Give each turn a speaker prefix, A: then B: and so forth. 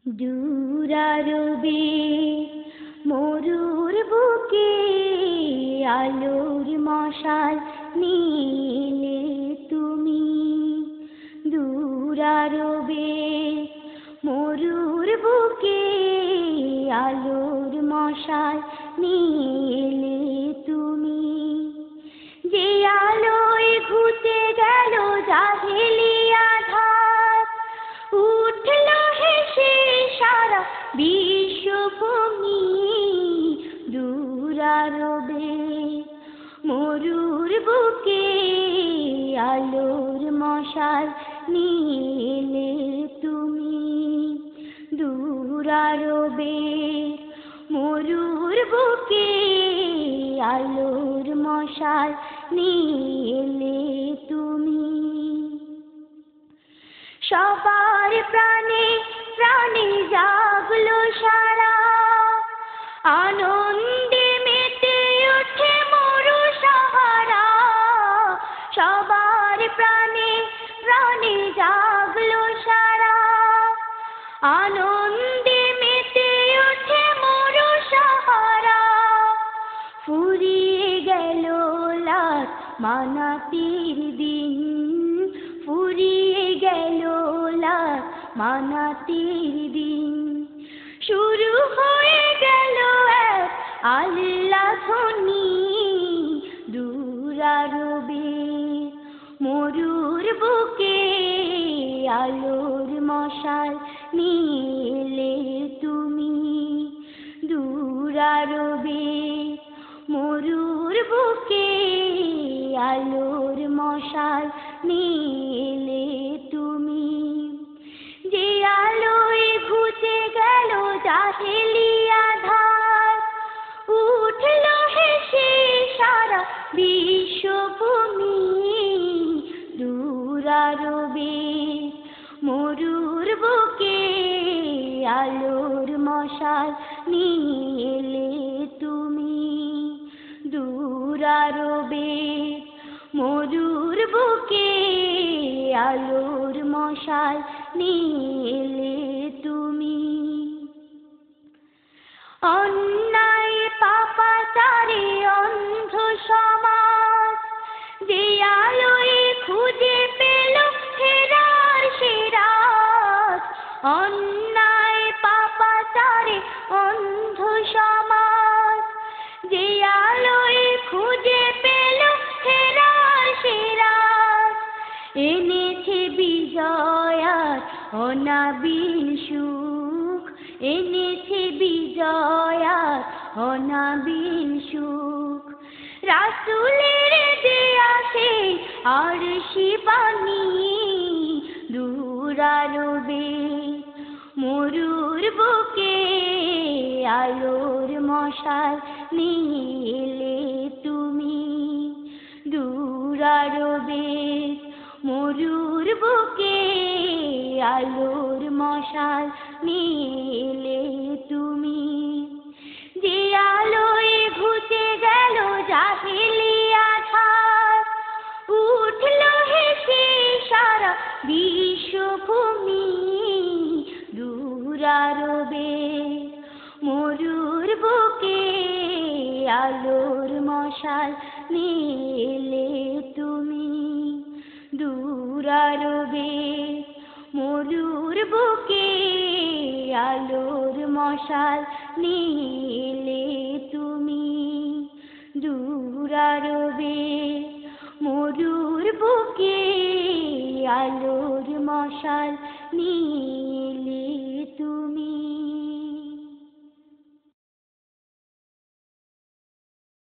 A: দূরারবে মরুর বুকে আলোর মশাল নিলে তুমি। দূরারবে মরুর বুকে আলোর মশাল নিলে তুমি। যে আলোয় ঘুচে গেল জাহেলিয়া ধার, উঠল হেসে সারা বিশ্বভূমি। দূরারবে মরুর বুকে আলোর মশাল নিলে তুমি। দূরারবে মরুর বুকে আলোর মশাল নিলে তুমি। সবার প্রাণে প্রাণে জাগলো সারা, আনন্দে মেতে ওঠে মরু সাহারা। সবার প্রাণে প্রাণে জাগলো সারা, আনন্দে মেতে ওঠে মরু সাহারা। ফুরিয়ে গেল লাট মানাতির দিন, ফুরিয়ে গেল লাট মানাতির দিন। শুরু হয়ে গেল এক আল্লাহ ধ্বনি। দূরারবে মরুর বুকে আলোর মশাল নিলে তুমি। দূরারবে মরুর বুকে আলোর মশাল নিলে তুমি। যে আলোয় ঘুচে গেল জাহেলিয়া ধার, উঠল হেসে সারা বিশ্বভূমি। দূরারবে মরুর বুকে আলোর মশাল নিলে তুমি। দূরারবে মরুর বুকে আলোর মশাল নিলে তুমি। অন্যায় পাপাচারে অন্ধ সমাজ, যে আলোয় খুঁজে পেল ফেরার সিরাজ। অন্যায় পাপাচারে অন্ধ সমাজ, যে আলোয় খুঁজে পেল ফেরার সিরাজ। এনেছে বিজয়ার অনাবিল সুখ, এনেছে বিজয়ার অনাবিল সুখ। রাসূলের দেয়া সেই আরশি বাণী। দূরারবে মরুর বুকে আলোর মশাল নিলে তুমি। দূরারবে মরুর বুকে আলোর মশাল নিলে তুমি। যে আলোয় ঘুচে গেল জাহেলিয়া ধার, উঠল হেসে সারা বিশ্বভূমি। দূরারবে মরুর বুকে আলোর মশাল নিলে তুমি। দূরারবে মরুর বুকে আলোর মশাল নিলে তুমি। দূরারবে মরুর বুকে আলোর মশাল নিলে